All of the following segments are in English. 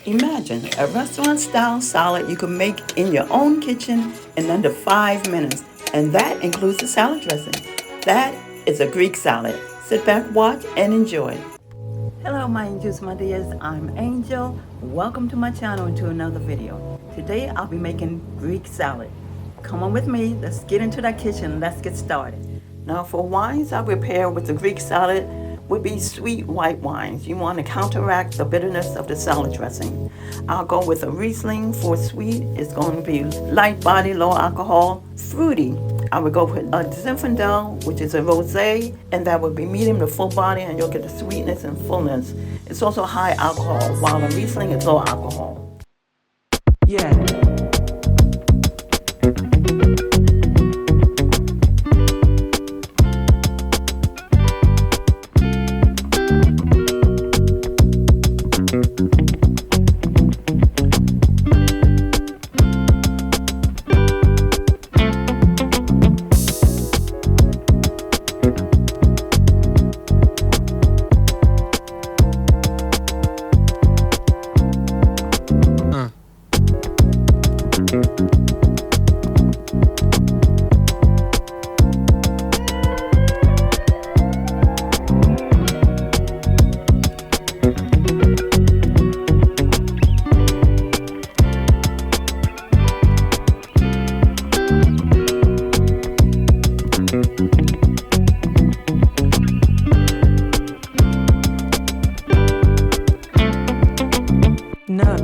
Imagine a restaurant-style salad you can make in your own kitchen in under 5 minutes, and that includes the salad dressing. That is a Greek salad. Sit back, watch, and enjoy. Hello, my angels, my dears. I'm Angel. Welcome to my channel and to another video. Today I'll be making Greek salad. Come on with me. Let's get into that kitchen. Let's get started. Now, for wines I prepare with the Greek salad would be sweet white wines. You want to counteract the bitterness of the salad dressing. I'll go with a Riesling for sweet. It's going to be light body, low alcohol, fruity. I would go with a Zinfandel, which is a rosé, and that would be medium to full body, and you'll get the sweetness and fullness. It's also high alcohol, while a Riesling is low alcohol. Yeah. No.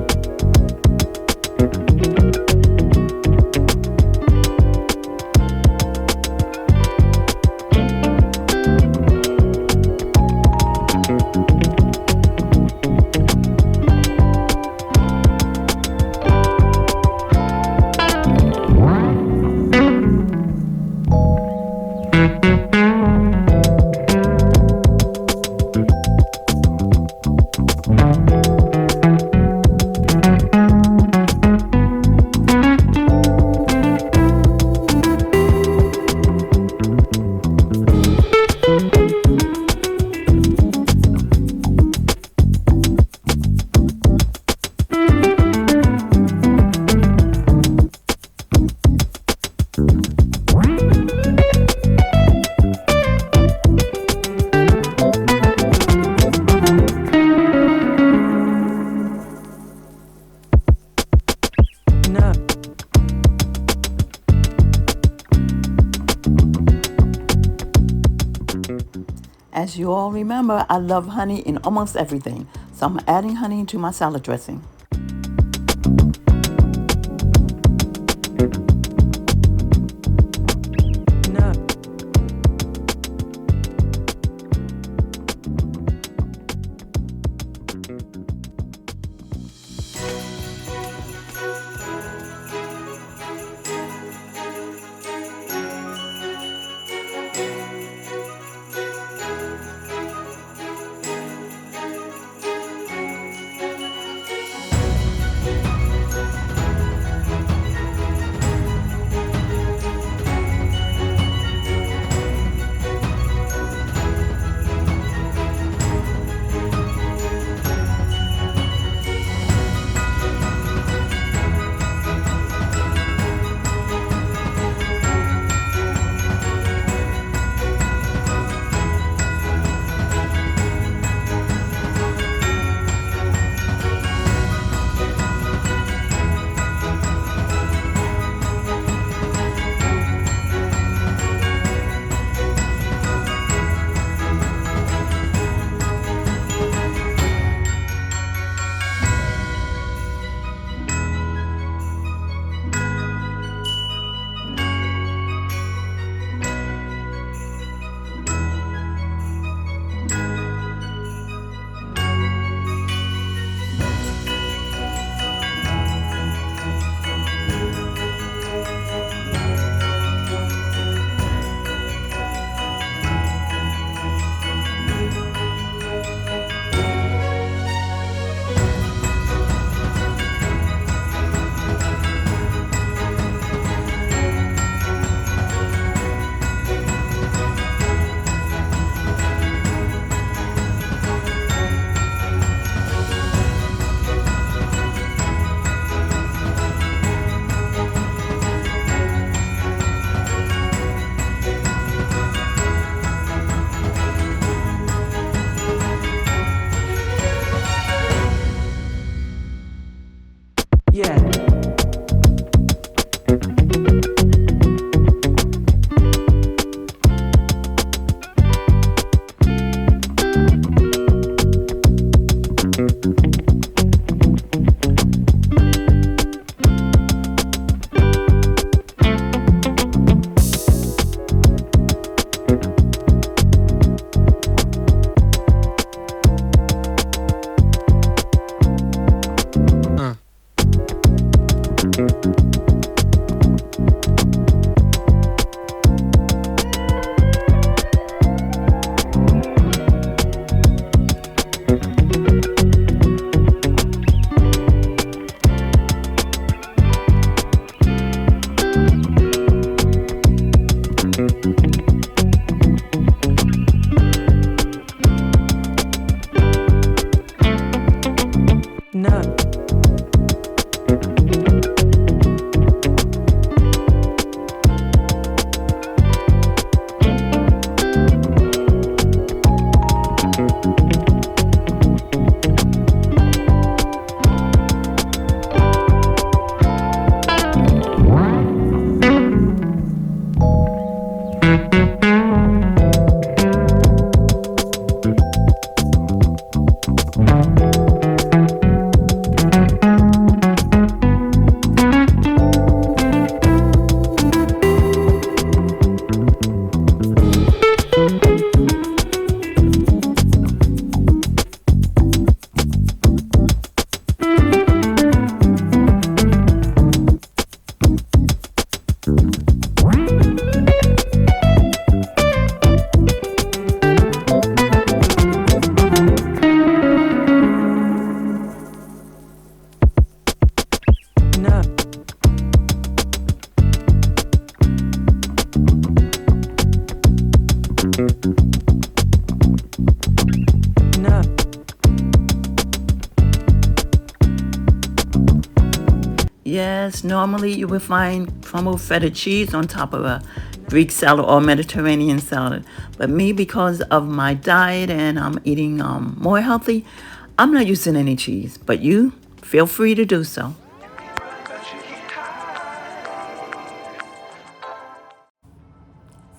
As you all remember, I love honey in almost everything, so I'm adding honey to my salad dressing. Yeah. No. No. No. Yes, normally you would find crumbled feta cheese on top of a Greek salad or Mediterranean salad. But me, because of my diet and I'm eating more healthy, I'm not using any cheese. But you, feel free to do so.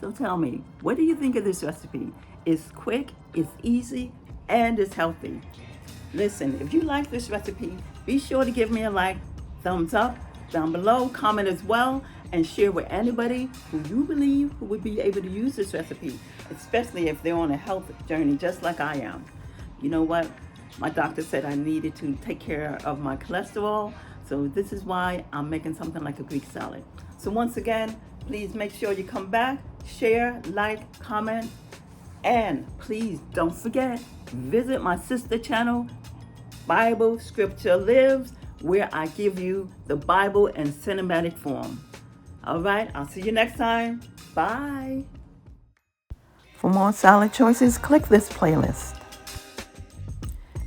So tell me, what do you think of this recipe? It's quick, it's easy, and it's healthy. Listen, if you like this recipe, be sure to give me a like, thumbs up down below, comment as well, and share with anybody who you believe who would be able to use this recipe, especially if they're on a health journey just like I am. You know what? My doctor said I needed to take care of my cholesterol, so this is why I'm making something like a Greek salad. So once again, please make sure you come back, share, like, comment, and please don't forget, visit my sister channel, Bible Scripture Lives, where I give you the Bible in cinematic form. All right, I'll see you next time. Bye. For more salad choices, click this playlist.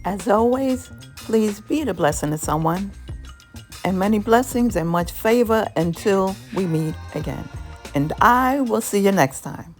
As always, please be the blessing to someone, and many blessings and much favor until we meet again. And I will see you next time.